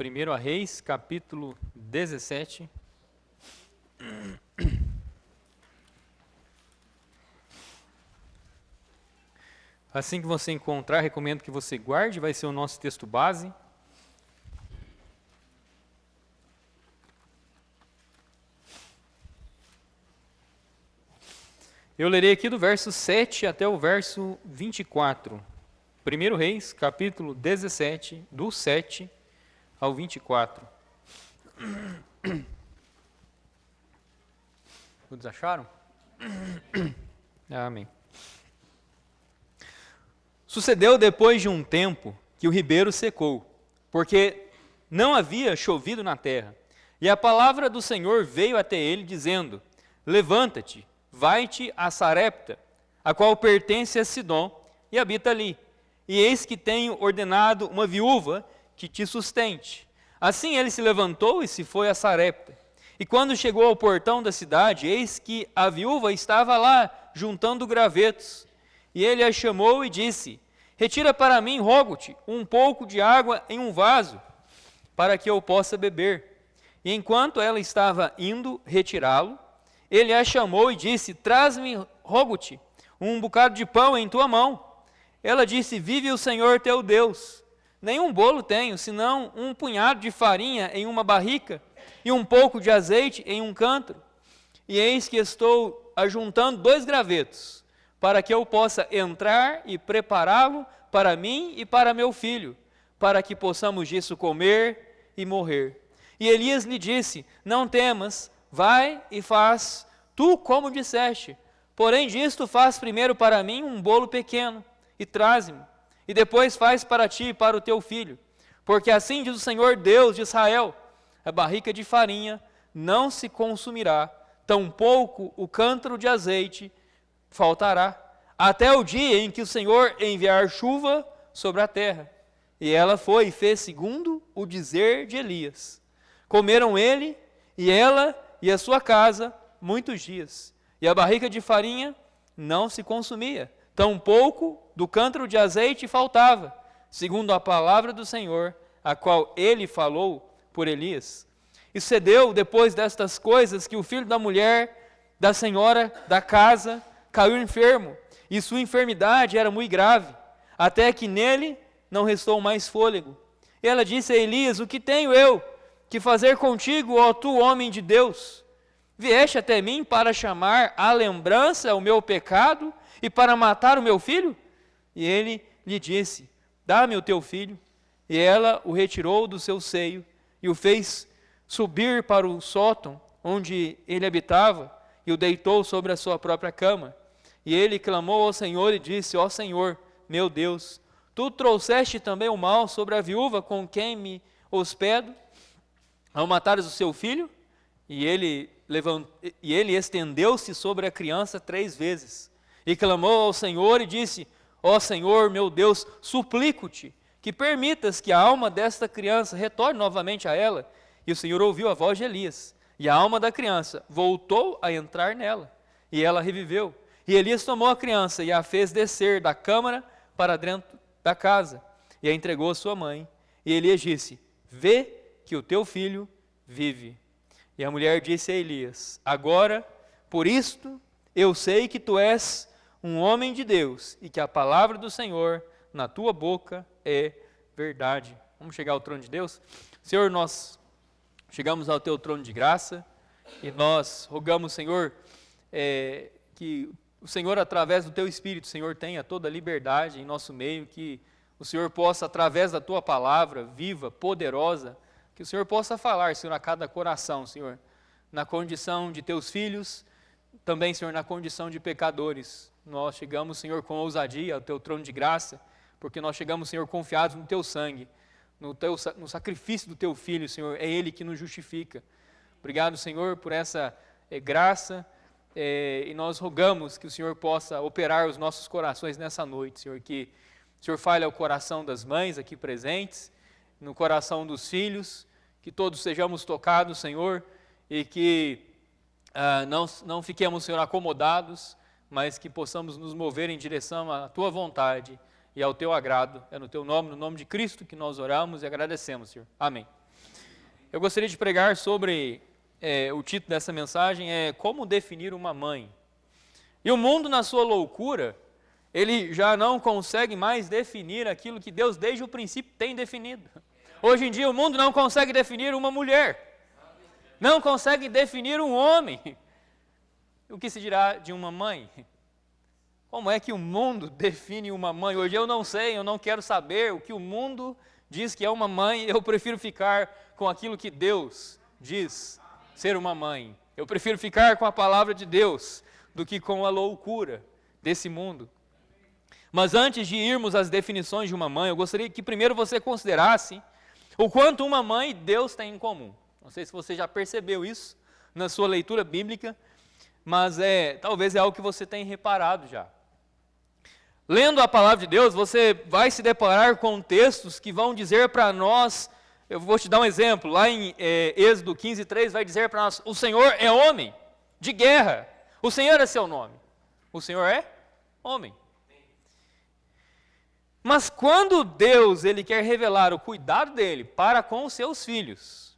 1 Reis, capítulo 17. Assim que você encontrar, recomendo que você guarde, vai ser o nosso texto base. Eu lerei aqui do verso 7 até o verso 24. 1 Reis, capítulo 17, do 7 ao 24. Todos acharam? Amém. Sucedeu depois de um tempo que o ribeiro secou, porque não havia chovido na terra. E a palavra do Senhor veio até ele, dizendo: Levanta-te, vai-te a Sarepta, a qual pertence a Sidom, e habita ali. E eis que tenho ordenado uma viúva que te sustente. Assim ele se levantou e se foi a Sarepta. E quando chegou ao portão da cidade, eis que a viúva estava lá, juntando gravetos. E ele a chamou e disse: Retira para mim, rogo-te, um pouco de água em um vaso, para que eu possa beber. E enquanto ela estava indo retirá-lo, ele a chamou e disse: Traz-me, rogo-te, um bocado de pão em tua mão. Ela disse: Vive o Senhor teu Deus. Nenhum bolo tenho, senão um punhado de farinha em uma barrica e um pouco de azeite em um cântaro. E eis que estou ajuntando 2 gravetos, para que eu possa entrar e prepará-lo para mim e para meu filho, para que possamos disso comer e morrer. E Elias lhe disse: Não temas, vai e faz tu como disseste. Porém disto faz primeiro para mim um bolo pequeno, e traze-me, e depois faz para ti e para o teu filho. Porque assim diz o Senhor Deus de Israel: a barrica de farinha não se consumirá, tampouco o cântaro de azeite faltará, até o dia em que o Senhor enviar chuva sobre a terra. E ela foi e fez segundo o dizer de Elias. Comeram ele e ela e a sua casa muitos dias. E a barrica de farinha não se consumia, tampouco do cântaro de azeite faltava, segundo a palavra do Senhor, a qual ele falou por Elias. E sucedeu depois destas coisas que o filho da mulher da senhora da casa caiu enfermo, e sua enfermidade era muito grave, até que nele não restou mais fôlego. E ela disse a Elias: O que tenho eu que fazer contigo, ó tu homem de Deus? Vieste até mim para chamar à lembrança o meu pecado e para matar o meu filho? E ele lhe disse: Dá-me o teu filho. E ela o retirou do seu seio e o fez subir para o sótão onde ele habitava e o deitou sobre a sua própria cama. E ele clamou ao Senhor e disse: Ó Senhor, meu Deus, tu trouxeste também o mal sobre a viúva com quem me hospedo, ao matares o seu filho? E ele estendeu-se sobre a criança 3 vezes. E clamou ao Senhor e disse: Ó Senhor, meu Deus, suplico-te que permitas que a alma desta criança retorne novamente a ela. E o Senhor ouviu a voz de Elias, e a alma da criança voltou a entrar nela, e ela reviveu. E Elias tomou a criança e a fez descer da câmara para dentro da casa, e a entregou à sua mãe. E Elias disse: Vê que o teu filho vive. E a mulher disse a Elias: Agora, por isto, eu sei que tu és um homem de Deus, e que a palavra do Senhor na tua boca é verdade. Vamos chegar ao trono de Deus? Senhor, nós chegamos ao teu trono de graça, e nós rogamos, Senhor, que o Senhor, através do teu Espírito, Senhor, tenha toda a liberdade em nosso meio, que o Senhor possa, através da tua palavra viva, poderosa, que o Senhor possa falar, Senhor, a cada coração, Senhor, na condição de teus filhos, também, Senhor, na condição de pecadores. Nós chegamos, Senhor, com ousadia ao teu trono de graça, porque nós chegamos, Senhor, confiados no teu sangue, no sacrifício do teu Filho, Senhor, é Ele que nos justifica. Obrigado, Senhor, por essa graça, e nós rogamos que o Senhor possa operar os nossos corações nessa noite, Senhor, que o Senhor fale ao coração das mães aqui presentes, no coração dos filhos, que todos sejamos tocados, Senhor, e que não fiquemos, Senhor, acomodados, mas que possamos nos mover em direção à tua vontade e ao teu agrado. É no teu nome, no nome de Cristo, que nós oramos e agradecemos, Senhor. Amém. Eu gostaria de pregar sobre, o título dessa mensagem é Como Definir uma Mãe. E o mundo, na sua loucura, ele já não consegue mais definir aquilo que Deus desde o princípio tem definido. Hoje em dia o mundo não consegue definir uma mulher, não consegue definir um homem. O que se dirá de uma mãe? Como é que o mundo define uma mãe? Hoje eu não sei, eu não quero saber o que o mundo diz que é uma mãe. Eu prefiro ficar com aquilo que Deus diz ser uma mãe. Eu prefiro ficar com a palavra de Deus do que com a loucura desse mundo. Mas antes de irmos às definições de uma mãe, eu gostaria que primeiro você considerasse o quanto uma mãe e Deus têm em comum. Não sei se você já percebeu isso na sua leitura bíblica, mas talvez é algo que você tenha reparado já. Lendo a palavra de Deus, você vai se deparar com textos que vão dizer para nós, eu vou te dar um exemplo, lá em Êxodo 15:3 vai dizer para nós, o Senhor é homem de guerra, o Senhor é seu nome, o Senhor é homem. Mas quando Deus ele quer revelar o cuidado dele para com os seus filhos,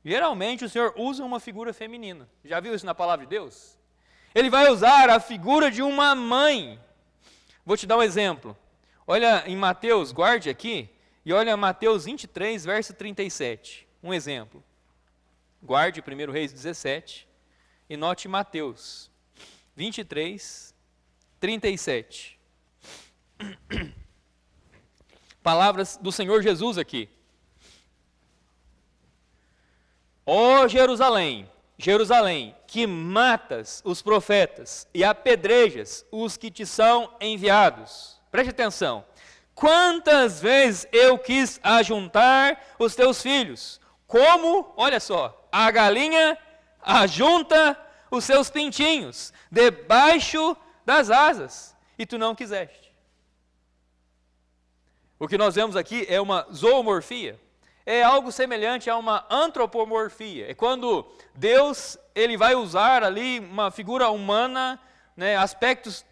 geralmente o Senhor usa uma figura feminina. Já viu isso na palavra de Deus? Ele vai usar a figura de uma mãe. Vou te dar um exemplo. Olha em Mateus, guarde aqui, e olha Mateus 23, verso 37. Um exemplo. Guarde 1 Reis 17 e note Mateus 23, 37. Palavras do Senhor Jesus aqui. Ó Jerusalém, Jerusalém, que matas os profetas e apedrejas os que te são enviados. Preste atenção. Quantas vezes eu quis ajuntar os teus filhos, como, olha só, a galinha ajunta os seus pintinhos debaixo das asas, e tu não quiseste. O que nós vemos aqui é uma zoomorfia, é algo semelhante a uma antropomorfia. É quando Deus ele vai usar ali uma figura humana, né, aspectos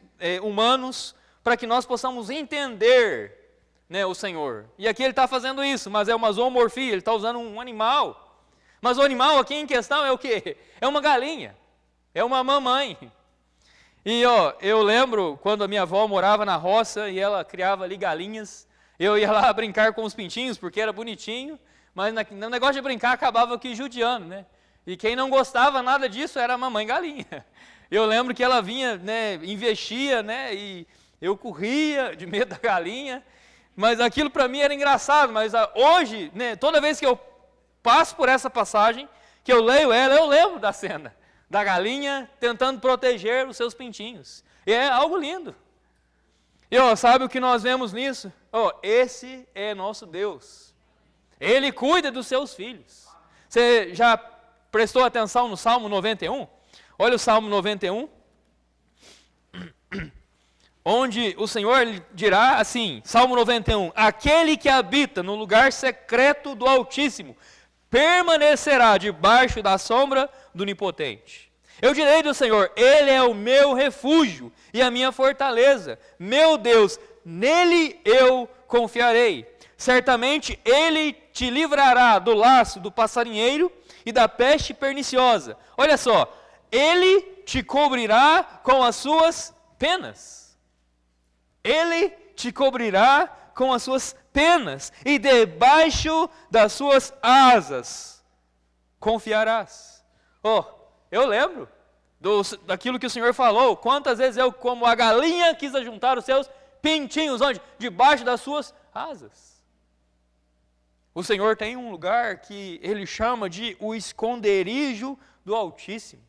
humanos, para que nós possamos entender, né, o Senhor. E aqui ele está fazendo isso, mas é uma zoomorfia, ele está usando um animal. Mas o animal aqui em questão é o quê? É uma galinha, é uma mamãe. E eu lembro quando a minha avó morava na roça e ela criava ali galinhas. Eu ia lá brincar com os pintinhos, porque era bonitinho, mas no negócio de brincar acabava aqui judiando, né? E quem não gostava nada disso era a mamãe galinha. Eu lembro que ela vinha, né, investia, né, e eu corria de medo da galinha, mas aquilo para mim era engraçado, mas hoje, né, toda vez que eu passo por essa passagem, que eu leio ela, eu lembro da cena, da galinha tentando proteger os seus pintinhos. E é algo lindo. E sabe o que nós vemos nisso? Esse é nosso Deus. Ele cuida dos seus filhos. Você já prestou atenção no Salmo 91? Olha o Salmo 91. Onde o Senhor dirá assim, Salmo 91, aquele que habita no lugar secreto do Altíssimo, permanecerá debaixo da sombra do Onipotente. Eu direi do Senhor, Ele é o meu refúgio e a minha fortaleza, meu Deus, nele eu confiarei. Certamente Ele te livrará do laço do passarinheiro e da peste perniciosa. Olha só, Ele te cobrirá com as suas penas. Ele te cobrirá com as suas penas e debaixo das suas asas confiarás. Eu lembro daquilo que o Senhor falou. Quantas vezes eu, como a galinha, quis ajuntar os seus pintinhos, onde? Debaixo das suas asas. O Senhor tem um lugar que Ele chama de o esconderijo do Altíssimo.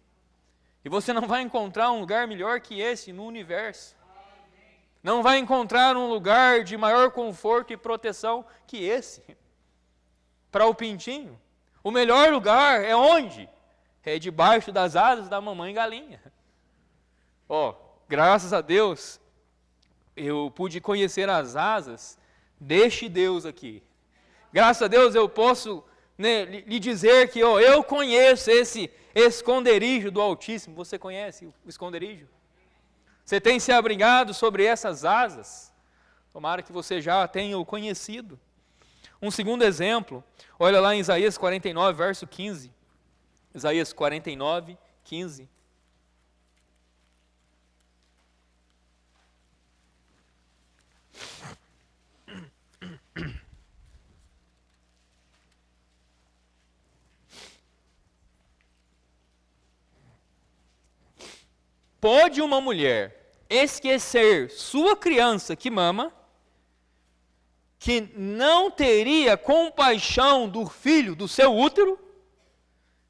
E você não vai encontrar um lugar melhor que esse no universo. Não vai encontrar um lugar de maior conforto e proteção que esse. Para o pintinho, o melhor lugar é onde? É debaixo das asas da mamãe galinha. Graças a Deus, eu pude conhecer as asas deste Deus aqui. Graças a Deus eu posso, né, lhe dizer que eu conheço esse esconderijo do Altíssimo. Você conhece o esconderijo? Você tem se abrigado sobre essas asas? Tomara que você já tenha o conhecido. Um segundo exemplo, olha lá em Isaías 49, verso 15. Isaías 49, 15. Pode uma mulher esquecer sua criança que mama, que não teria compaixão do filho do seu útero?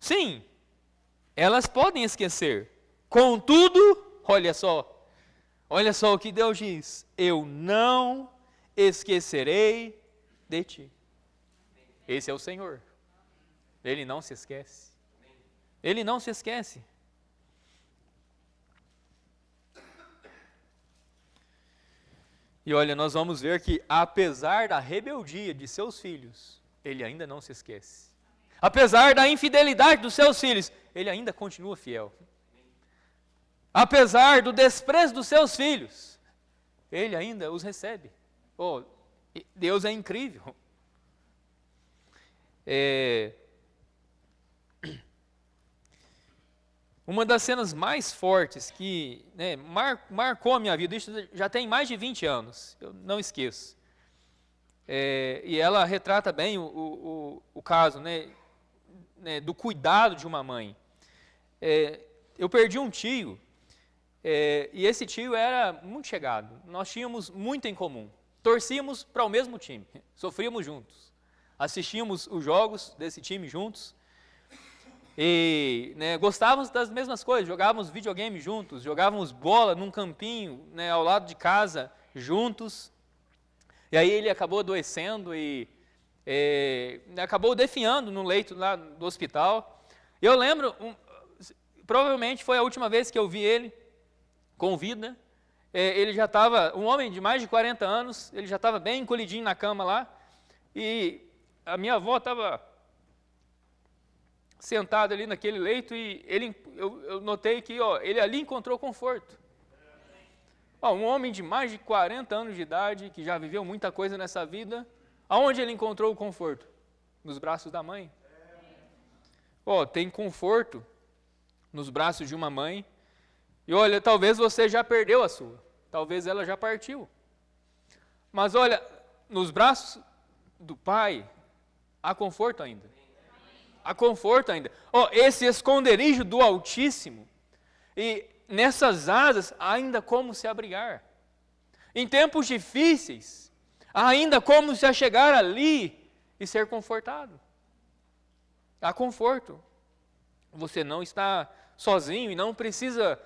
Sim, elas podem esquecer. Contudo, olha só o que Deus diz: eu não esquecerei de ti. Esse é o Senhor. Ele não se esquece. Ele não se esquece. E olha, nós vamos ver que apesar da rebeldia de seus filhos, ele ainda não se esquece. Apesar da infidelidade dos seus filhos, ele ainda continua fiel. Apesar do desprezo dos seus filhos, ele ainda os recebe. Oh, Deus é incrível. Uma das cenas mais fortes que marcou a minha vida, isso já tem mais de 20 anos, eu não esqueço. E ela retrata bem o caso do cuidado de uma mãe. Eu perdi um tio, e esse tio era muito chegado, nós tínhamos muito em comum. Torcíamos para o mesmo time, sofríamos juntos, assistíamos os jogos desse time juntos, e gostávamos das mesmas coisas, jogávamos videogame juntos, jogávamos bola num campinho ao lado de casa juntos. E aí ele acabou adoecendo e acabou definhando no leito lá do hospital. Eu lembro, provavelmente foi a última vez que eu vi ele com vida. Ele já estava, um homem de mais de 40 anos, ele já estava bem encolhidinho na cama lá, e a minha avó estava sentado ali naquele leito, e eu notei que ele ali encontrou conforto. Um homem de mais de 40 anos de idade, que já viveu muita coisa nessa vida, aonde ele encontrou o conforto? Nos braços da mãe. Tem conforto nos braços de uma mãe, e olha, talvez você já perdeu a sua, talvez ela já partiu. Mas olha, nos braços do pai, há conforto ainda. Há conforto ainda. Esse esconderijo do Altíssimo, e nessas asas, ainda como se abrigar. Em tempos difíceis, ainda como se achegar ali e ser confortado. Há conforto. Você não está sozinho e não precisa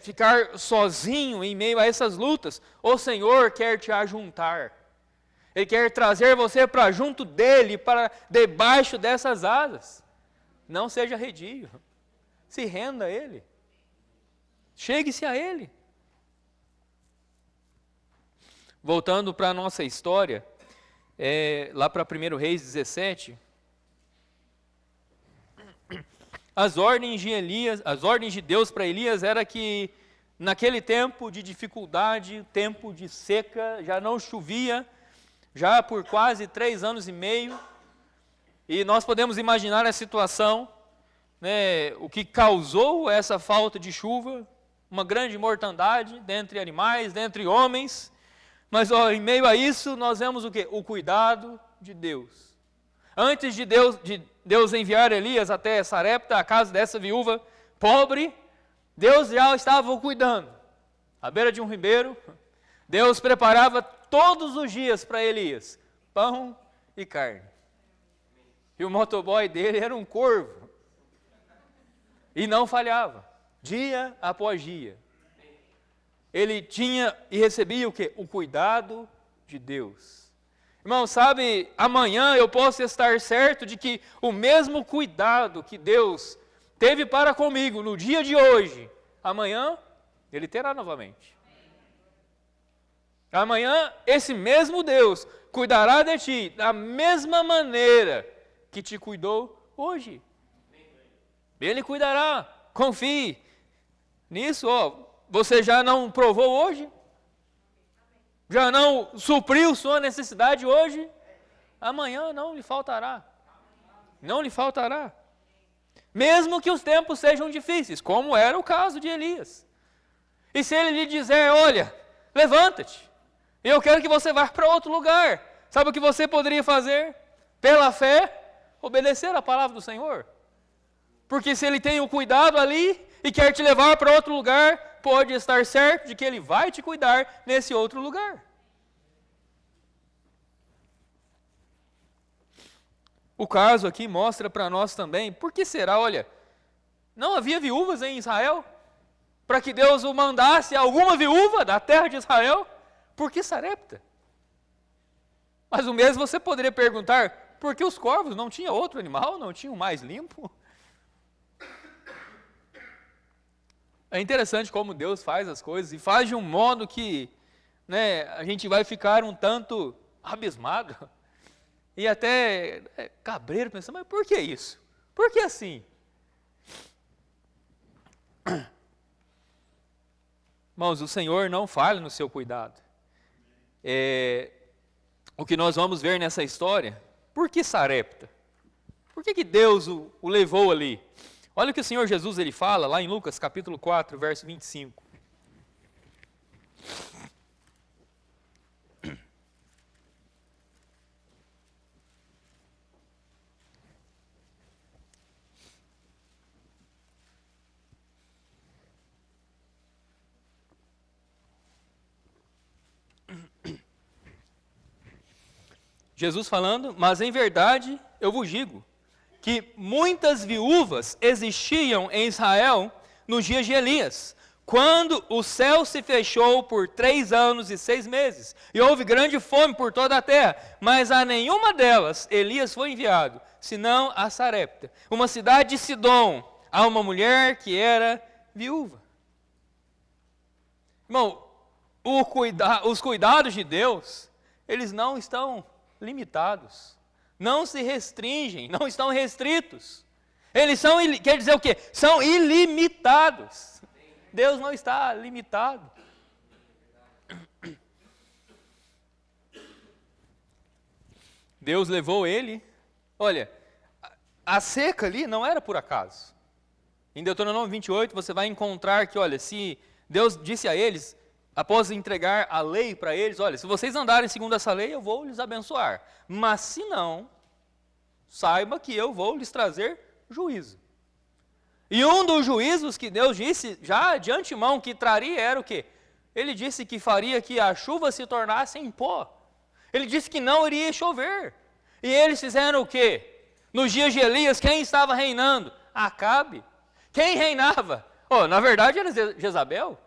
ficar sozinho em meio a essas lutas. O Senhor quer te ajuntar. Ele quer trazer você para junto dele, para debaixo dessas asas. Não seja redio. Se renda a ele. Chegue-se a ele. Voltando para a nossa história, lá para 1 Reis 17, as ordens de Deus para Elias era que naquele tempo de dificuldade, tempo de seca, já não chovia, já por quase 3 anos e meio, e nós podemos imaginar a situação, o que causou essa falta de chuva, uma grande mortandade dentre animais, dentre homens, mas em meio a isso nós vemos o quê? O cuidado de Deus. Antes de Deus enviar Elias até Sarepta, a casa dessa viúva pobre, Deus já estava cuidando. À beira de um ribeiro, Deus preparava todos os dias para Elias pão e carne. E o motoboy dele era um corvo. E não falhava, dia após dia. Ele tinha e recebia o quê? O cuidado de Deus. Irmão, sabe, amanhã eu posso estar certo de que o mesmo cuidado que Deus teve para comigo no dia de hoje, amanhã Ele terá novamente. Amanhã, esse mesmo Deus cuidará de ti da mesma maneira que te cuidou hoje. Ele cuidará, confie nisso. Você já não provou hoje? Já não supriu sua necessidade hoje? amanhã não lhe faltará. Não lhe faltará. Mesmo que os tempos sejam difíceis, como era o caso de Elias. E se ele lhe dizer, olha, levanta-te, eu quero que você vá para outro lugar. Sabe o que você poderia fazer? Pela fé, obedecer a palavra do Senhor. Porque se ele tem o cuidado ali e quer te levar para outro lugar, pode estar certo de que ele vai te cuidar nesse outro lugar. O caso aqui mostra para nós também, por que será, olha, não havia viúvas em Israel? Para que Deus o mandasse alguma viúva da terra de Israel? Por que Sarepta? Mas o mesmo você poderia perguntar, por que os corvos? Não tinha outro animal? Não tinha um mais limpo? É interessante como Deus faz as coisas, e faz de um modo que, né, a gente vai ficar um tanto abismado, e até cabreiro, pensando, mas por que isso? Por que assim? Irmãos, o Senhor não falha no seu cuidado. O que nós vamos ver nessa história, por que Sarepta? Por que Deus o levou ali? Olha o que o Senhor Jesus ele fala lá em Lucas capítulo 4, verso 25. Jesus falando, mas em verdade eu vos digo, que muitas viúvas existiam em Israel nos dias de Elias, quando o céu se fechou por 3 anos e 6 meses, e houve grande fome por toda a terra, mas a nenhuma delas Elias foi enviado, senão a Sarepta, uma cidade de Sidom, a uma mulher que era viúva. Irmão, os cuidados de Deus, eles não estão limitados, não se restringem, não estão restritos. Eles são, quer dizer o quê? São ilimitados. Deus não está limitado. Deus levou ele. Olha, a seca ali não era por acaso. Em Deuteronômio 28 você vai encontrar que, olha, se Deus disse a eles, após entregar a lei para eles, olha, se vocês andarem segundo essa lei, eu vou lhes abençoar. Mas se não, saiba que eu vou lhes trazer juízo. E um dos juízos que Deus disse, já de antemão, que traria era o quê? Ele disse que faria que a chuva se tornasse em pó. Ele disse que não iria chover. E eles fizeram o quê? Nos dias de Elias, quem estava reinando? Acabe. Quem reinava? Na verdade era Jezabel,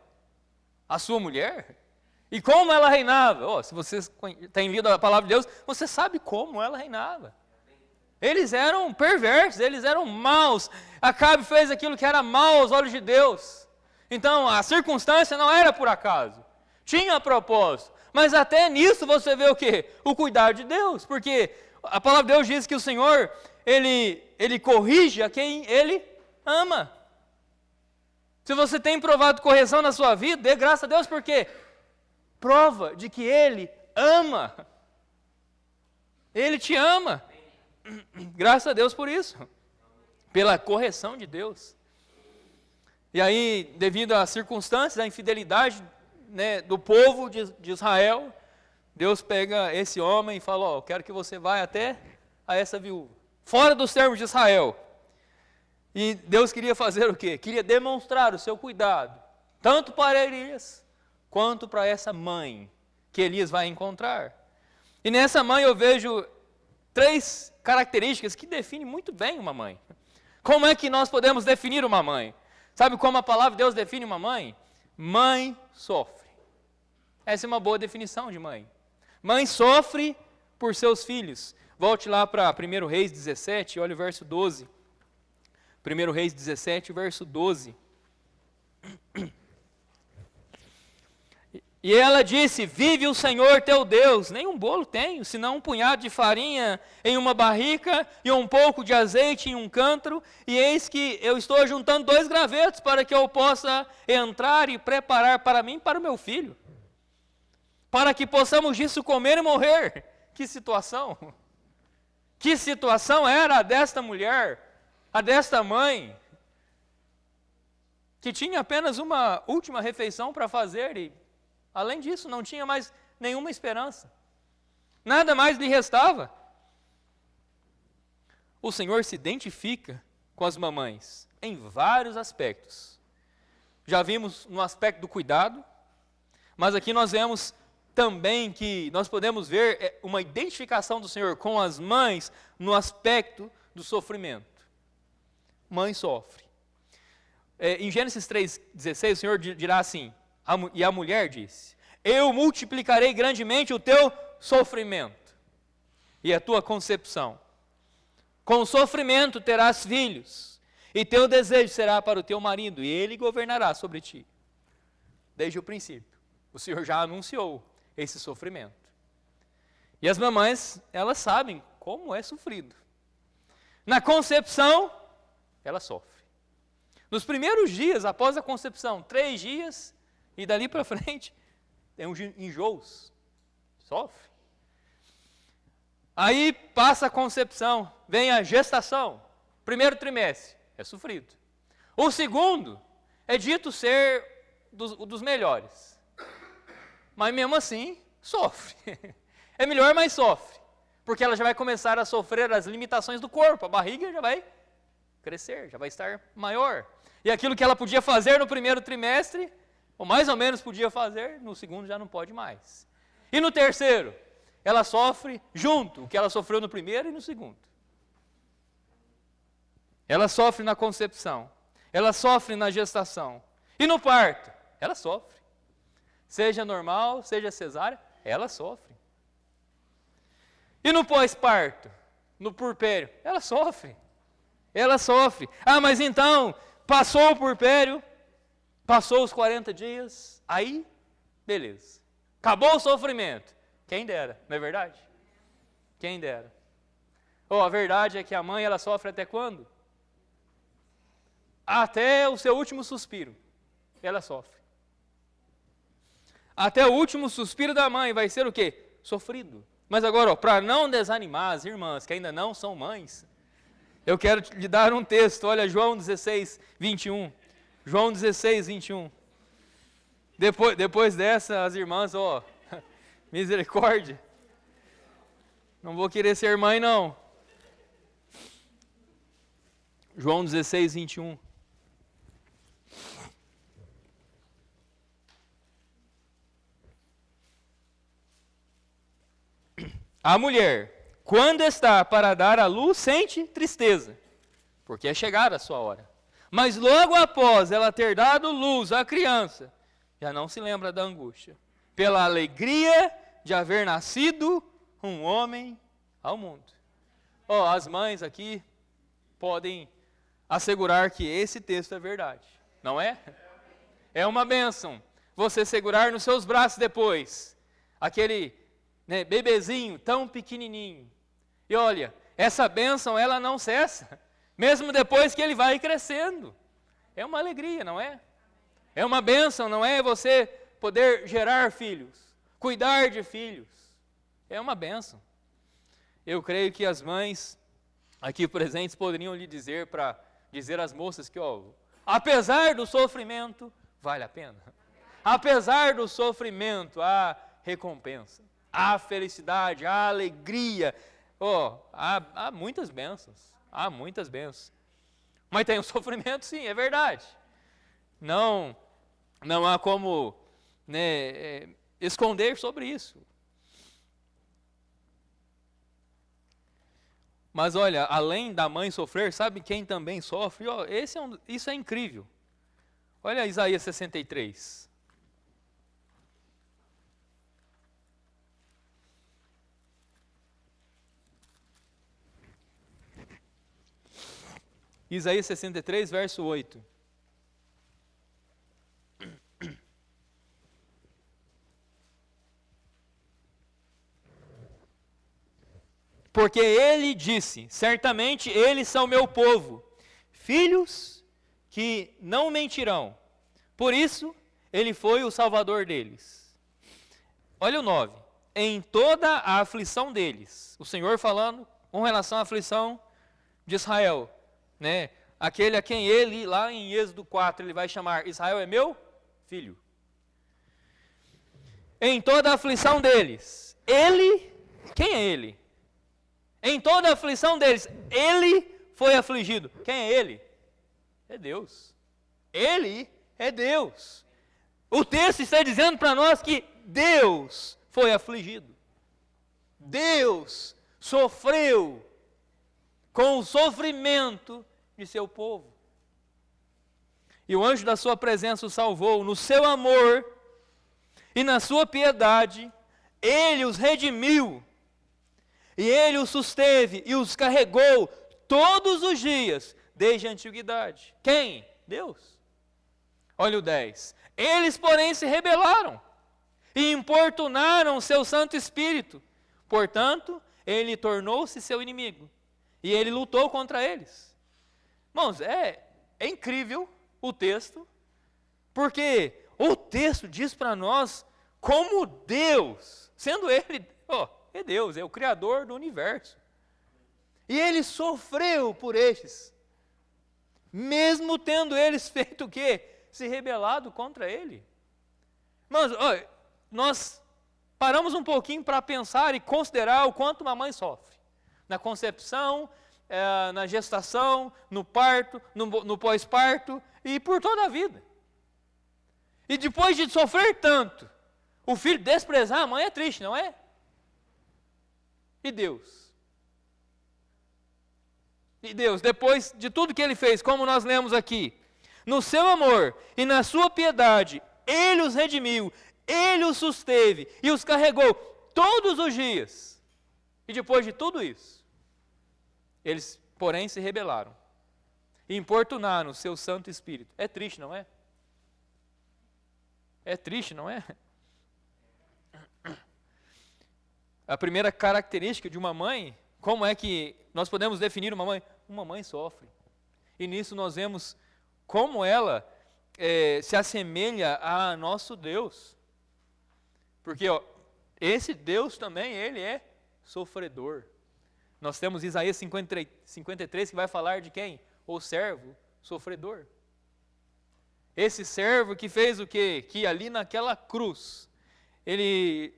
a sua mulher. E como ela reinava? Se vocês têm lido a palavra de Deus, você sabe como ela reinava. Eles eram perversos, eles eram maus. Acabe fez aquilo que era mal aos olhos de Deus. Então, a circunstância não era por acaso. Tinha propósito. Mas até nisso você vê o quê? O cuidado de Deus. Porque a palavra de Deus diz que o Senhor, Ele corrige a quem Ele ama. Se você tem provado correção na sua vida, dê graças a Deus, porque prova de que Ele ama. Ele te ama. Graças a Deus por isso. Pela correção de Deus. E aí, devido às circunstâncias, à infidelidade, né, do povo de Israel, Deus pega esse homem e fala, eu quero que você vá até a essa viúva. Fora dos termos de Israel. E Deus queria fazer o quê? Queria demonstrar o seu cuidado, tanto para Elias, quanto para essa mãe que Elias vai encontrar. E nessa mãe eu vejo 3 características que definem muito bem uma mãe. Como é que nós podemos definir uma mãe? Sabe como a palavra de Deus define uma mãe? Mãe sofre. Essa é uma boa definição de mãe. Mãe sofre por seus filhos. Volte lá para 1 Reis 17, olha o verso 12. 1 Reis 17, verso 12. E ela disse, vive o Senhor teu Deus, nem um bolo tenho, senão um punhado de farinha em uma barrica e um pouco de azeite em um cântaro, e eis que eu estou juntando 2 gravetos para que eu possa entrar e preparar para mim e para o meu filho, para que possamos disso comer e morrer. Que situação! Que situação era a desta mulher, a desta mãe, que tinha apenas uma última refeição para fazer e, além disso, não tinha mais nenhuma esperança. Nada mais lhe restava. O Senhor se identifica com as mamães em vários aspectos. Já vimos no aspecto do cuidado, mas aqui nós vemos também que nós podemos ver uma identificação do Senhor com as mães no aspecto do sofrimento. Mãe sofre. Em Gênesis 3,16, o Senhor dirá assim, e a mulher disse: eu multiplicarei grandemente o teu sofrimento e a tua concepção. Com sofrimento terás filhos, e teu desejo será para o teu marido, e ele governará sobre ti. Desde o princípio, o Senhor já anunciou esse sofrimento. E as mamães, elas sabem como é sofrido. Na concepção, ela sofre. Nos primeiros dias, após a concepção, 3 dias, e dali para frente, tem uns enjoos, sofre. Aí passa a concepção, vem a gestação, primeiro trimestre, é sofrido. O segundo é dito ser dos melhores, mas mesmo assim, sofre. É melhor, mas sofre, porque ela já vai começar a sofrer as limitações do corpo, a barriga já vai crescer, já vai estar maior. E aquilo que ela podia fazer no primeiro trimestre, ou mais ou menos podia fazer, no segundo já não pode mais. E no terceiro, ela sofre junto o que ela sofreu no primeiro e no segundo. Ela sofre na concepção, ela sofre na gestação. E no parto, ela sofre. Seja normal, seja cesárea, ela sofre. E no pós-parto, no puerpério, ela sofre. Ela sofre. Ah, mas então, passou o puerpério, passou os 40 dias, aí, beleza. Acabou o sofrimento. Quem dera, não é verdade? Quem dera. A verdade é que a mãe, ela sofre até quando? Até o seu último suspiro, ela sofre. Até o último suspiro da mãe vai ser o quê? Sofrido. Mas agora, para não desanimar as irmãs que ainda não são mães, eu quero lhe dar um texto, olha, João 16, 21. João 16, 21. Depois dessa, as irmãs, misericórdia. Não vou querer ser mãe, não. João 16, 21. A mulher, quando está para dar à luz, sente tristeza, porque é chegada a sua hora. Mas logo após ela ter dado luz à criança, já não se lembra da angústia, pela alegria de haver nascido um homem ao mundo. As mães aqui podem assegurar que esse texto é verdade, não é? É uma bênção você segurar nos seus braços depois aquele bebezinho tão pequenininho. E olha, essa bênção ela não cessa, mesmo depois que ele vai crescendo. É uma alegria, não é? É uma bênção, não é? Você poder gerar filhos, cuidar de filhos. É uma bênção. Eu creio que as mães aqui presentes poderiam lhe dizer, para dizer às moças que, apesar do sofrimento, vale a pena. Apesar do sofrimento, há recompensa, há felicidade, há alegria. Há muitas bênçãos, há muitas bênçãos. Mas tem o sofrimento, sim, é verdade. Não há como esconder sobre isso. Mas olha, além da mãe sofrer, sabe quem também sofre? Isso é incrível. Olha Isaías 63. Isaías 63, verso 8. Porque ele disse, certamente eles são meu povo, filhos que não mentirão. Por isso, ele foi o salvador deles. Olha o 9. Em toda a aflição deles, o Senhor falando com relação à aflição de Israel, né? Aquele a quem ele, lá em Êxodo 4, ele vai chamar: Israel é meu filho. Em toda a aflição deles, ele, quem é ele? Em toda a aflição deles, ele foi afligido. Quem é ele? É Deus. Ele é Deus. O texto está dizendo para nós que Deus foi afligido. Deus sofreu com o sofrimento de seu povo. E o anjo da sua presença o salvou no seu amor e na sua piedade. Ele os redimiu e ele os susteve e os carregou todos os dias desde a antiguidade. Quem? Deus. Olha o 10. Eles, porém, se rebelaram e importunaram seu Santo Espírito. Portanto, ele tornou-se seu inimigo e ele lutou contra eles. Irmãos, é incrível o texto, porque o texto diz para nós como Deus, sendo ele, é Deus, é o Criador do universo. E ele sofreu por estes, mesmo tendo eles feito o quê? Se rebelado contra ele. Mas nós paramos um pouquinho para pensar e considerar o quanto uma mãe sofre. Na concepção, na gestação, no parto, no pós-parto e por toda a vida. E depois de sofrer tanto, o filho desprezar a mãe é triste, não é? E Deus? E Deus, depois de tudo que ele fez, como nós lemos aqui, no seu amor e na sua piedade, ele os redimiu, ele os susteve e os carregou todos os dias. E depois de tudo isso, eles, porém, se rebelaram e importunaram o seu Santo Espírito. É triste, não é? É triste, não é? A primeira característica de uma mãe, como é que nós podemos definir uma mãe? Uma mãe sofre. E nisso nós vemos como ela se assemelha a nosso Deus. Porque esse Deus também, ele é sofredor. Nós temos Isaías 53 que vai falar de quem? O servo sofredor. Esse servo que fez o quê? Que ali naquela cruz, ele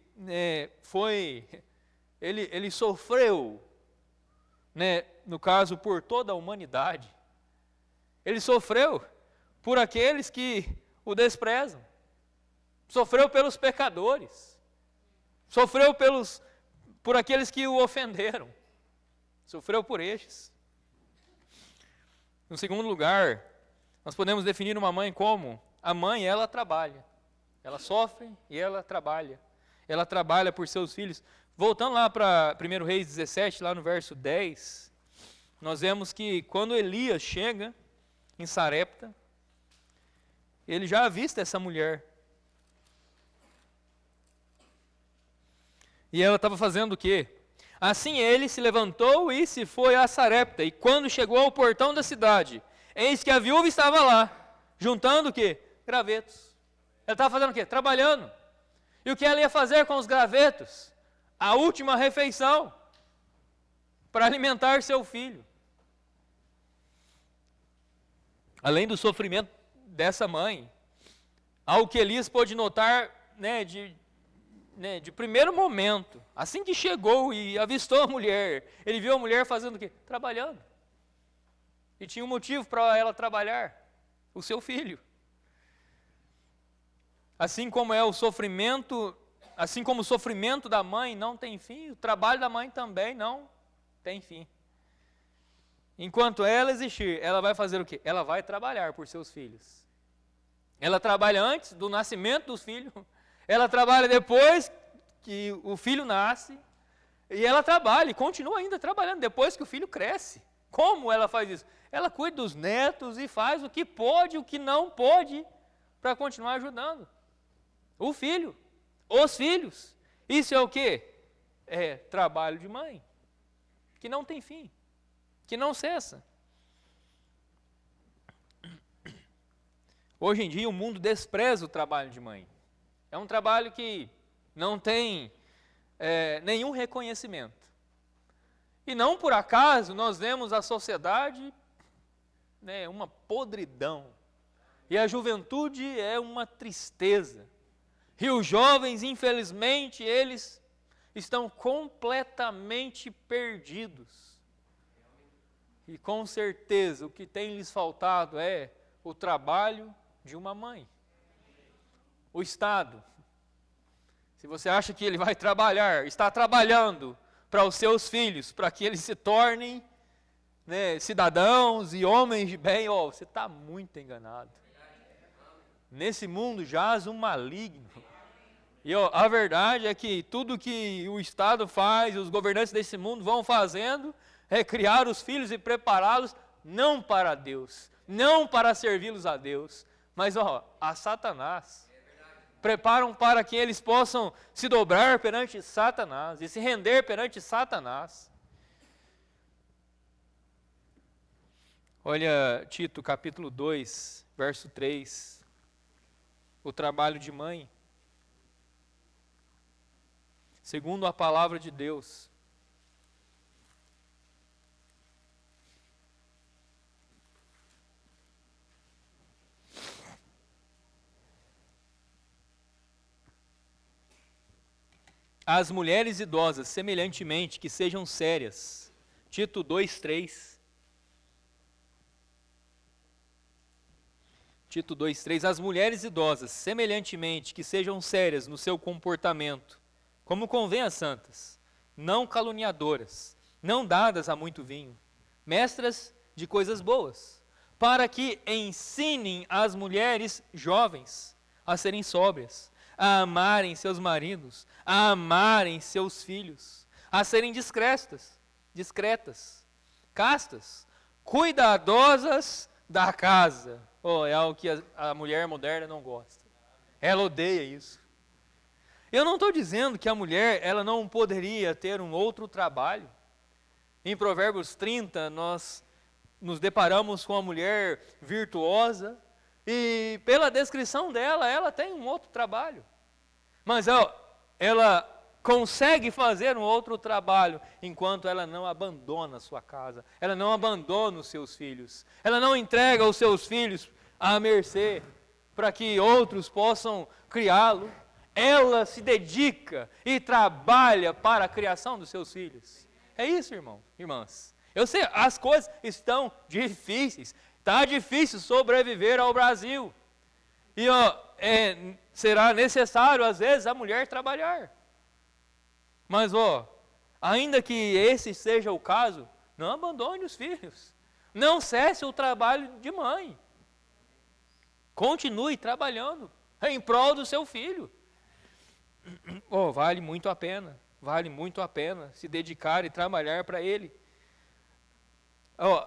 sofreu, né, no caso, por toda a humanidade. Ele sofreu por aqueles que o desprezam. Sofreu pelos pecadores. Sofreu por aqueles que o ofenderam. Sofreu por estes. No segundo lugar, nós podemos definir uma mãe como: a mãe, ela trabalha. Ela sofre e ela trabalha. Ela trabalha por seus filhos. Voltando lá para 1 Reis 17, lá no verso 10, nós vemos que quando Elias chega em Sarepta, ele já avista essa mulher. E ela estava fazendo o quê? Assim ele se levantou e se foi a Sarepta. E quando chegou ao portão da cidade, eis que a viúva estava lá, juntando o quê? Gravetos. Ela estava fazendo o quê? Trabalhando. E o que ela ia fazer com os gravetos? A última refeição, para alimentar seu filho. Além do sofrimento dessa mãe, algo que Elias pôde notar, de primeiro momento, assim que chegou e avistou a mulher, ele viu a mulher fazendo o quê? Trabalhando. E tinha um motivo para ela trabalhar: o seu filho. Assim como o sofrimento da mãe não tem fim, o trabalho da mãe também não tem fim. Enquanto ela existir, ela vai fazer o quê? Ela vai trabalhar por seus filhos. Ela trabalha antes do nascimento dos filhos, ela trabalha depois que o filho nasce, e ela trabalha e continua ainda trabalhando depois que o filho cresce. Como ela faz isso? Ela cuida dos netos e faz o que pode, o que não pode, para continuar ajudando o filho, os filhos. Isso é o quê? É trabalho de mãe, que não tem fim, que não cessa. Hoje em dia o mundo despreza o trabalho de mãe. É um trabalho que não tem nenhum reconhecimento. E não por acaso nós vemos a sociedade, né, uma podridão. E a juventude é uma tristeza. E os jovens, infelizmente, eles estão completamente perdidos. E com certeza o que tem lhes faltado é o trabalho de uma mãe. O Estado. Se você acha que ele vai trabalhar, está trabalhando para os seus filhos, para que eles se tornem, né, cidadãos e homens de bem, você está muito enganado. Nesse mundo jaz um maligno. E a verdade é que tudo que o Estado faz, os governantes desse mundo vão fazendo, é criar os filhos e prepará-los não para Deus, não para servi-los a Deus, mas a Satanás. Preparam para que eles possam se dobrar perante Satanás e se render perante Satanás. Olha Tito capítulo 2, verso 3. O trabalho de mãe. Segundo a palavra de Deus. As mulheres idosas, semelhantemente, que sejam sérias. Tito 2:3. Tito 2:3. As mulheres idosas, semelhantemente, que sejam sérias no seu comportamento, como convém às santas, não caluniadoras, não dadas a muito vinho, mestras de coisas boas, para que ensinem as mulheres jovens a serem sóbrias, a amarem seus maridos, a amarem seus filhos, a serem discretas, castas, cuidadosas da casa. É algo que a mulher moderna não gosta. Ela odeia isso. Eu não estou dizendo que a mulher ela não poderia ter um outro trabalho. Em Provérbios 30, nós nos deparamos com a mulher virtuosa, e pela descrição dela, ela tem um outro trabalho. Mas ela consegue fazer um outro trabalho, enquanto ela não abandona a sua casa, ela não abandona os seus filhos, ela não entrega os seus filhos à mercê, para que outros possam criá-lo. Ela se dedica e trabalha para a criação dos seus filhos. É isso, irmãs. Eu sei, as coisas estão difíceis. Está difícil sobreviver ao Brasil. E será necessário, às vezes, a mulher trabalhar. Mas, ainda que esse seja o caso, não abandone os filhos. Não cesse o trabalho de mãe. Continue trabalhando em prol do seu filho. Vale muito a pena se dedicar e trabalhar para ele.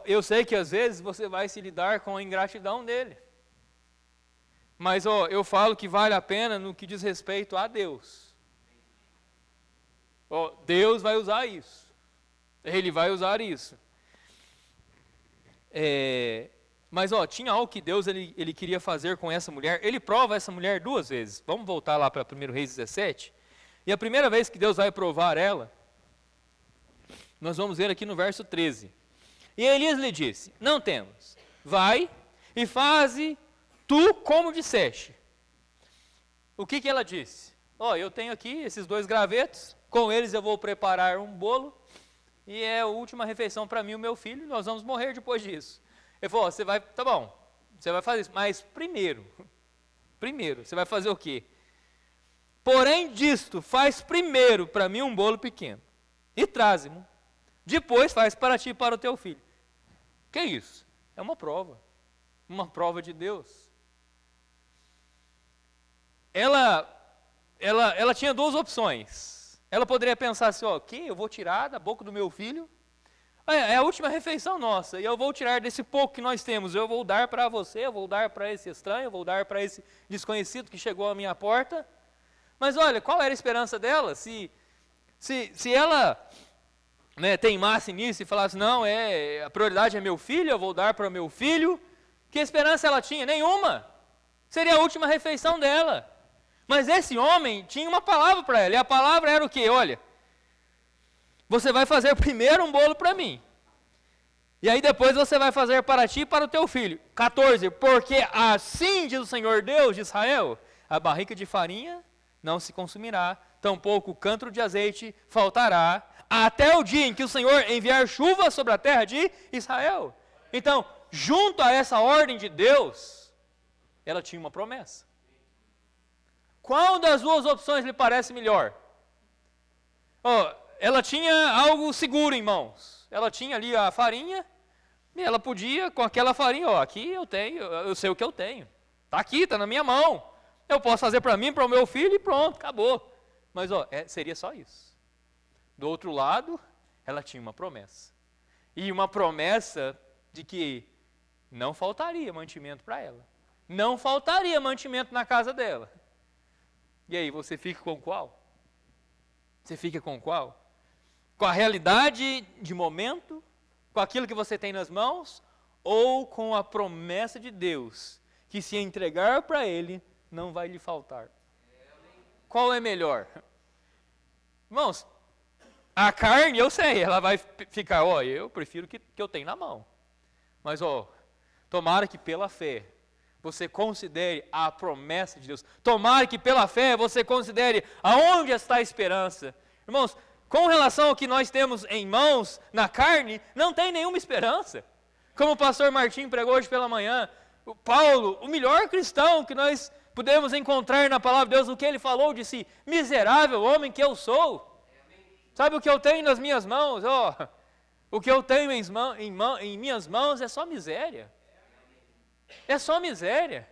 Eu sei que às vezes você vai se lidar com a ingratidão dele. Mas eu falo que vale a pena no que diz respeito a Deus. Deus vai usar isso. Ele vai usar isso. Mas tinha algo que Deus ele queria fazer com essa mulher. Ele prova essa mulher duas vezes. Vamos voltar lá para 1 Reis 17. E a primeira vez que Deus vai provar ela, nós vamos ver aqui no verso 13. E Elias lhe disse: não temas, vai e faze tu como disseste. O que ela disse? Eu tenho aqui esses 2 gravetos, com eles eu vou preparar um bolo, e é a última refeição para mim e o meu filho, nós vamos morrer depois disso. Ele falou: tá bom, você vai fazer isso, mas primeiro, você vai fazer o quê? Porém disto, faz primeiro para mim um bolo pequeno, e traze-mo, depois faz para ti e para o teu filho. Que é isso? É uma prova de Deus. Ela tinha 2 opções. Ela poderia pensar assim: eu vou tirar da boca do meu filho, é a última refeição nossa, e eu vou tirar desse pouco que nós temos, eu vou dar para você, eu vou dar para esse estranho, eu vou dar para esse desconhecido que chegou à minha porta. Mas olha, qual era a esperança dela? Se ela teimasse nisso e falasse: não, a prioridade é meu filho, eu vou dar para o meu filho, que esperança ela tinha? Nenhuma. Seria a última refeição dela. Mas esse homem tinha uma palavra para ela, e a palavra era o quê? Olha, você vai fazer primeiro um bolo para mim. E aí depois você vai fazer para ti e para o teu filho. 14, porque assim diz o Senhor Deus de Israel, a barrica de farinha não se consumirá, tampouco o cântaro de azeite faltará, até o dia em que o Senhor enviar chuva sobre a terra de Israel. Então, junto a essa ordem de Deus, ela tinha uma promessa. Qual das duas opções lhe parece melhor? Ela tinha algo seguro em mãos. Ela tinha ali a farinha, e ela podia, com aquela farinha, aqui eu tenho, eu sei o que eu tenho. Está aqui, está na minha mão. Eu posso fazer para mim, para o meu filho e pronto, acabou. Mas seria só isso. Do outro lado, ela tinha uma promessa. E uma promessa de que não faltaria mantimento para ela. Não faltaria mantimento na casa dela. E aí, você fica com qual? Você fica com qual? Com a realidade de momento, com aquilo que você tem nas mãos, ou com a promessa de Deus, que se entregar para Ele, não vai lhe faltar? Qual é melhor? Irmãos, a carne, eu sei, ela vai ficar, eu prefiro que eu tenho na mão. Mas, tomara que pela fé, você considere a promessa de Deus. Tomara que pela fé você considere aonde está a esperança. Irmãos, com relação ao que nós temos em mãos, na carne, não tem nenhuma esperança. Como o pastor Martim pregou hoje pela manhã, o Paulo, o melhor cristão que nós podemos encontrar na palavra de Deus, o que ele falou de si, miserável homem que eu sou. Sabe o que eu tenho nas minhas mãos? O que eu tenho em minhas mãos é só miséria. É só miséria.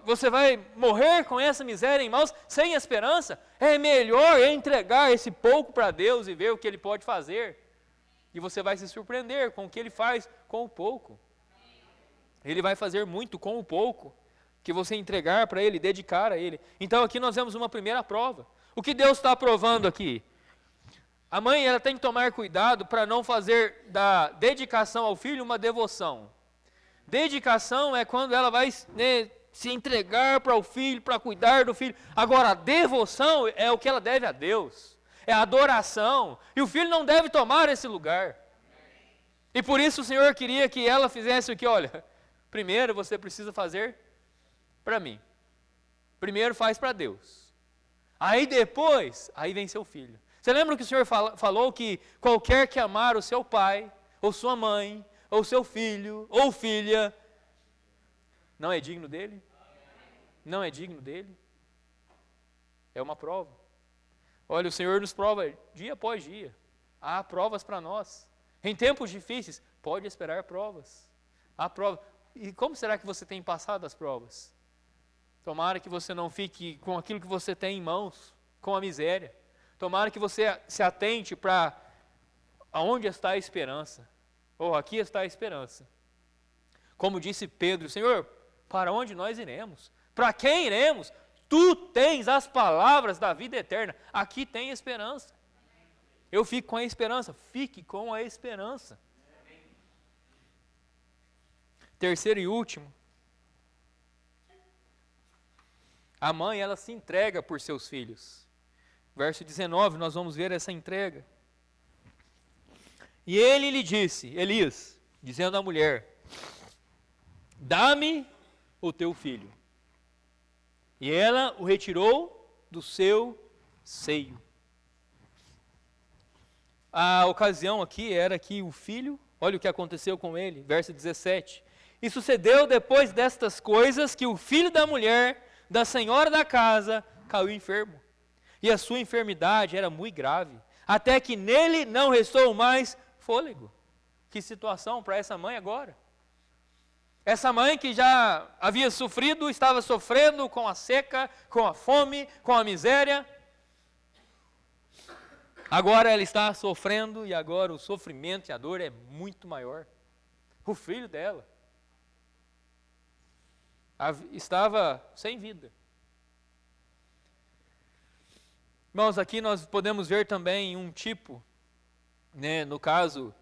Você vai morrer com essa miséria em mãos, sem esperança? É melhor entregar esse pouco para Deus e ver o que Ele pode fazer. E você vai se surpreender com o que Ele faz com o pouco. Ele vai fazer muito com o pouco que você entregar para Ele, dedicar a Ele. Então aqui nós vemos uma primeira prova. O que Deus está provando aqui? A mãe ela tem que tomar cuidado para não fazer da dedicação ao filho uma devoção. Dedicação é quando ela vai se entregar para o filho, para cuidar do filho. Agora, a devoção é o que ela deve a Deus. É a adoração. E o filho não deve tomar esse lugar. E por isso o Senhor queria que ela fizesse o que? Olha, primeiro você precisa fazer para mim. Primeiro faz para Deus. Aí depois, aí vem seu filho. Você lembra que o Senhor falou que qualquer que amar o seu pai, ou sua mãe, ou seu filho, ou filha, não é digno dele? Não é digno dele? É uma prova. Olha, o Senhor nos prova dia após dia. Há provas para nós. Em tempos difíceis, pode esperar provas. Há provas. E como será que você tem passado as provas? Tomara que você não fique com aquilo que você tem em mãos, com a miséria. Tomara que você se atente para aonde está a esperança. Aqui está a esperança. Como disse Pedro, Senhor, para onde nós iremos? Para quem iremos? Tu tens as palavras da vida eterna. Aqui tem esperança. Eu fico com a esperança. Fique com a esperança. Terceiro e último. A mãe, ela se entrega por seus filhos. Verso 19, nós vamos ver essa entrega. E ele lhe disse, Elias, dizendo à mulher, dá-me o teu filho. E ela o retirou do seu seio. A ocasião aqui era que o filho, olha o que aconteceu com ele, verso 17. E sucedeu depois destas coisas que o filho da mulher, da senhora da casa, caiu enfermo. E a sua enfermidade era muito grave, até que nele não restou mais fôlego. Que situação para essa mãe agora? Essa mãe que já havia sofrido, estava sofrendo com a seca, com a fome, com a miséria. Agora ela está sofrendo e agora o sofrimento e a dor é muito maior. O filho dela estava sem vida. Irmãos, aqui nós podemos ver também um tipo, no caso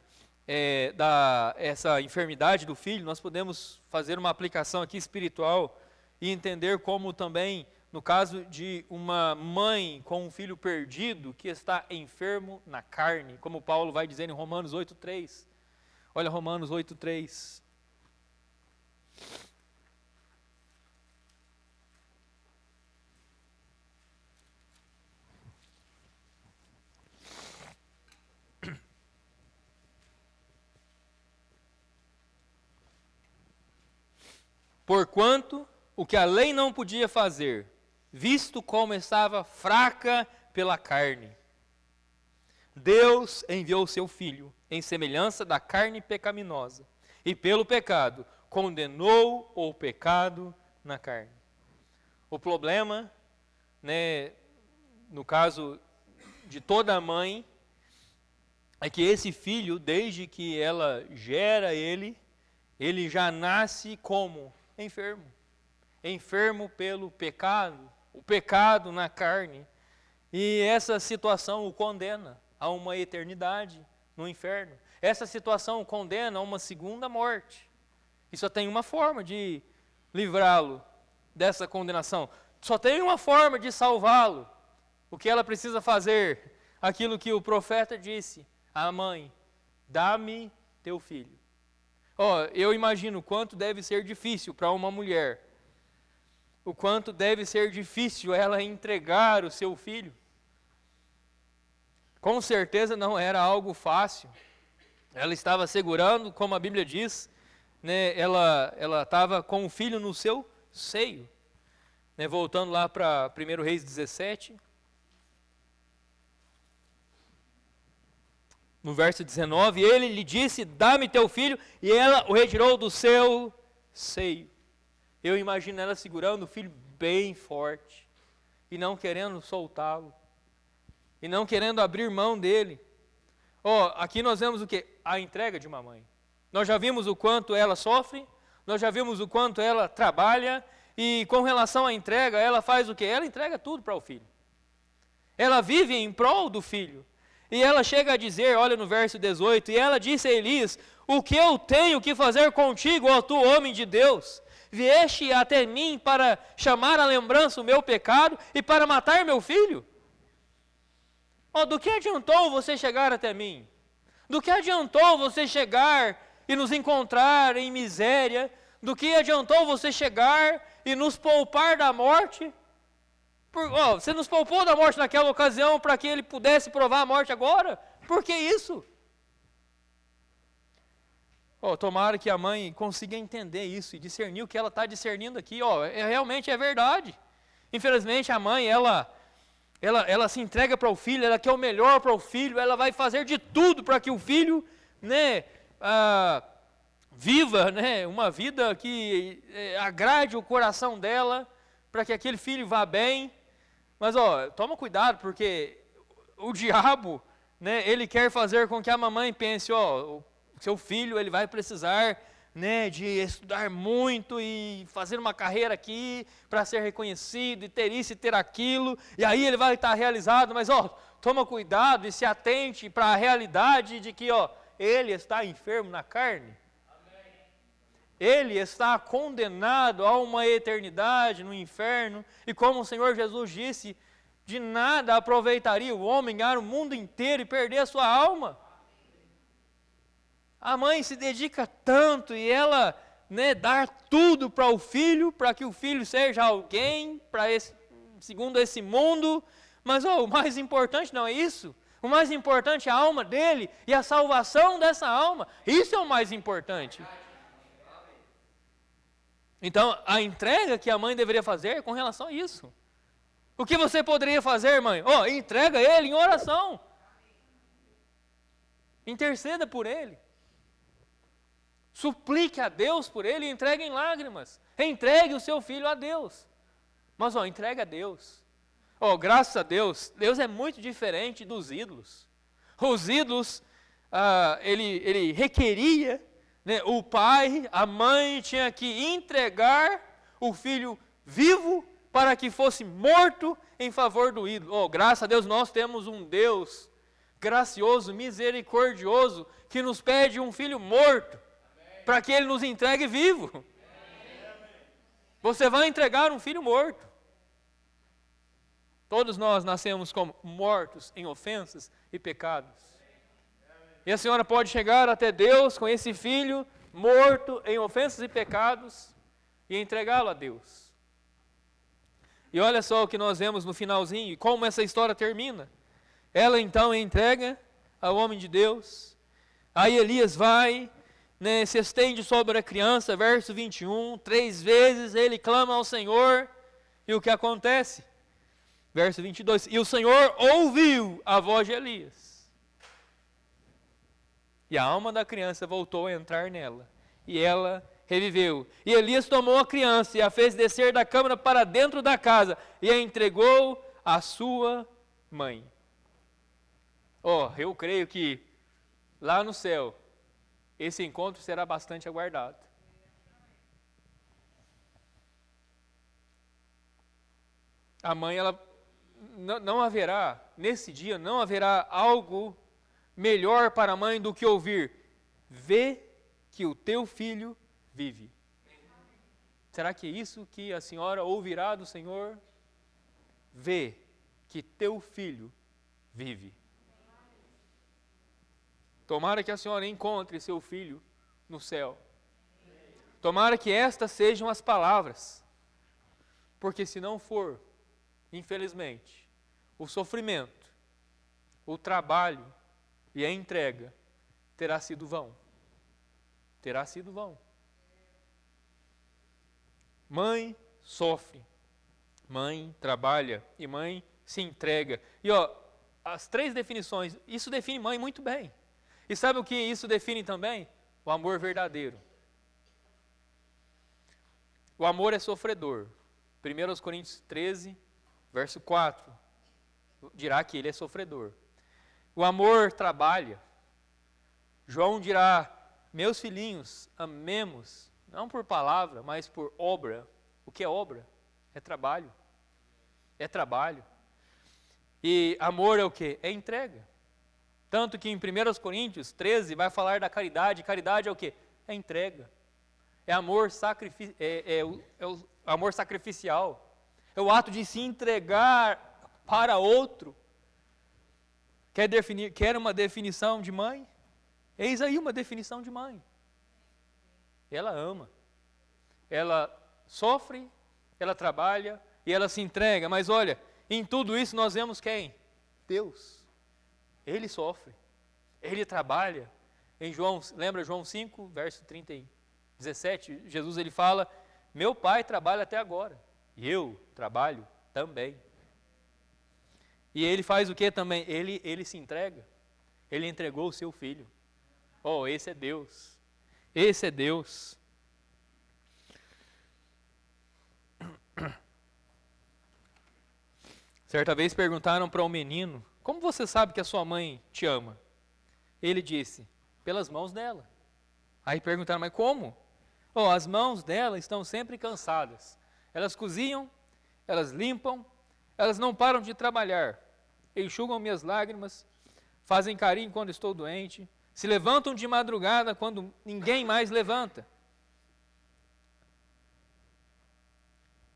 essa enfermidade do filho, nós podemos fazer uma aplicação aqui espiritual e entender como também no caso de uma mãe com um filho perdido que está enfermo na carne, como Paulo vai dizer em Romanos 8:3. Olha Romanos 8:3. Porquanto o que a lei não podia fazer, visto como estava fraca pela carne, Deus enviou seu Filho em semelhança da carne pecaminosa, e pelo pecado condenou o pecado na carne. O problema, né, no caso de toda mãe, é que esse filho, desde que ela gera ele já nasce como enfermo. Enfermo pelo pecado, o pecado na carne. E essa situação o condena a uma eternidade no inferno. Essa situação o condena a uma segunda morte. E só tem uma forma de livrá-lo dessa condenação. Só tem uma forma de salvá-lo. O que ela precisa fazer? Aquilo que o profeta disse à mãe: dá-me teu filho. Eu imagino o quanto deve ser difícil para uma mulher, o quanto deve ser difícil ela entregar o seu filho. Com certeza não era algo fácil. Ela estava segurando, como a Bíblia diz, né, ela estava com o filho no seu seio. Né, voltando lá para 1 Reis 17. No verso 19, ele lhe disse: dá-me teu filho, e ela o retirou do seu seio. Eu imagino ela segurando o filho bem forte, e não querendo soltá-lo, e não querendo abrir mão dele. Aqui nós vemos o quê? A entrega de uma mãe. Nós já vimos o quanto ela sofre, nós já vimos o quanto ela trabalha, e com relação à entrega, ela faz o quê? Ela entrega tudo para o filho. Ela vive em prol do filho. E ela chega a dizer, olha no verso 18, e ela disse a Elias: o que eu tenho que fazer contigo, ó tu homem de Deus? Vieste até mim para chamar à lembrança o meu pecado e para matar meu filho? Do que adiantou você chegar até mim? Do que adiantou você chegar e nos encontrar em miséria? Do que adiantou você chegar e nos poupar da morte? Você nos poupou da morte naquela ocasião para que ele pudesse provar a morte agora? Por que isso? Tomara que a mãe consiga entender isso e discernir o que ela está discernindo aqui. Realmente é verdade. Infelizmente a mãe, ela se entrega para o filho, ela quer o melhor para o filho, ela vai fazer de tudo para que o filho, né, viva, né, uma vida que agrade o coração dela, para que aquele filho vá bem. Mas toma cuidado, porque o diabo, né, ele quer fazer com que a mamãe pense: o seu filho ele vai precisar, né, de estudar muito e fazer uma carreira aqui para ser reconhecido e ter isso e ter aquilo, e aí ele vai estar realizado. Mas toma cuidado e se atente para a realidade de que ele está enfermo na carne. Ele está condenado a uma eternidade no inferno, e como o Senhor Jesus disse, de nada aproveitaria o homem ganhar o mundo inteiro e perder a sua alma. A mãe se dedica tanto e ela, né, dá tudo para o filho, para que o filho seja alguém, segundo esse mundo. Mas o mais importante não é isso. O mais importante é a alma dele e a salvação dessa alma. Isso é o mais importante. Então, a entrega que a mãe deveria fazer com relação a isso. O que você poderia fazer, mãe? Entrega ele em oração. Interceda por ele. Suplique a Deus por ele e entregue em lágrimas. Entregue o seu filho a Deus. Mas, entregue a Deus. Graças a Deus, Deus é muito diferente dos ídolos. Os ídolos, ele requeria, né, o pai, a mãe tinha que entregar o filho vivo para que fosse morto em favor do ídolo. Graças a Deus nós temos um Deus gracioso, misericordioso, que nos pede um filho morto, para que ele nos entregue vivo. Você vai entregar um filho morto. Todos nós nascemos como mortos em ofensas e pecados. E a senhora pode chegar até Deus com esse filho morto em ofensas e pecados e entregá-lo a Deus. E olha só o que nós vemos no finalzinho, e como essa história termina. Ela então entrega ao homem de Deus. Aí Elias vai, se estende sobre a criança, verso 21, 3 vezes ele clama ao Senhor, e o que acontece? Verso 22, e o Senhor ouviu a voz de Elias. E a alma da criança voltou a entrar nela, e ela reviveu. E Elias tomou a criança e a fez descer da câmara para dentro da casa, e a entregou à sua mãe. Eu creio que lá no céu, esse encontro será bastante aguardado. A mãe, ela não haverá, nesse dia, não haverá algo melhor para a mãe do que ouvir: vê que o teu filho vive. Será que é isso que a senhora ouvirá do Senhor? Vê que teu filho vive. Tomara que a senhora encontre seu filho no céu. Tomara que estas sejam as palavras. Porque se não for, infelizmente, o sofrimento, o trabalho e a entrega terá sido vão. Terá sido vão. Mãe sofre, mãe trabalha e mãe se entrega. E as 3 definições, isso define mãe muito bem. E sabe o que isso define também? O amor verdadeiro. O amor é sofredor. 1 Coríntios 13, verso 4, dirá que ele é sofredor. O amor trabalha. João dirá: meus filhinhos, amemos, não por palavra, mas por obra. O que é obra? É trabalho. É trabalho. E amor é o quê? É entrega. Tanto que em 1 Coríntios 13 vai falar da caridade. Caridade é o quê? É entrega. É amor, o amor sacrificial. É o ato de se entregar para outro. Quer uma definição de mãe? Eis aí uma definição de mãe. Ela ama. Ela sofre, ela trabalha e ela se entrega. Mas olha, em tudo isso nós vemos quem? Deus. Ele sofre, ele trabalha. Lembra João 5, verso 17? Jesus ele fala: meu pai trabalha até agora, e eu trabalho também. E ele faz o que também? Ele se entrega. Ele entregou o seu filho. Esse é Deus. Esse é Deus. Certa vez perguntaram para um menino: como você sabe que a sua mãe te ama? Ele disse: pelas mãos dela. Aí perguntaram: mas como? As mãos dela estão sempre cansadas. Elas cozinham, elas limpam, elas não param de trabalhar. Enxugam minhas lágrimas, fazem carinho quando estou doente, se levantam de madrugada quando ninguém mais levanta.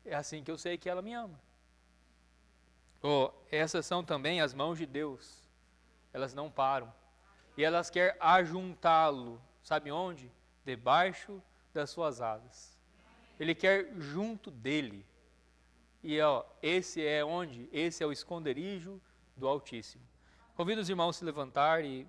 É assim que eu sei que ela me ama. Essas são também as mãos de Deus. Elas não param. E elas querem ajuntá-lo. Sabe onde? Debaixo das suas asas. Ele quer junto dele. E esse é onde? Esse é o esconderijo do Altíssimo. Convido os irmãos a se levantar e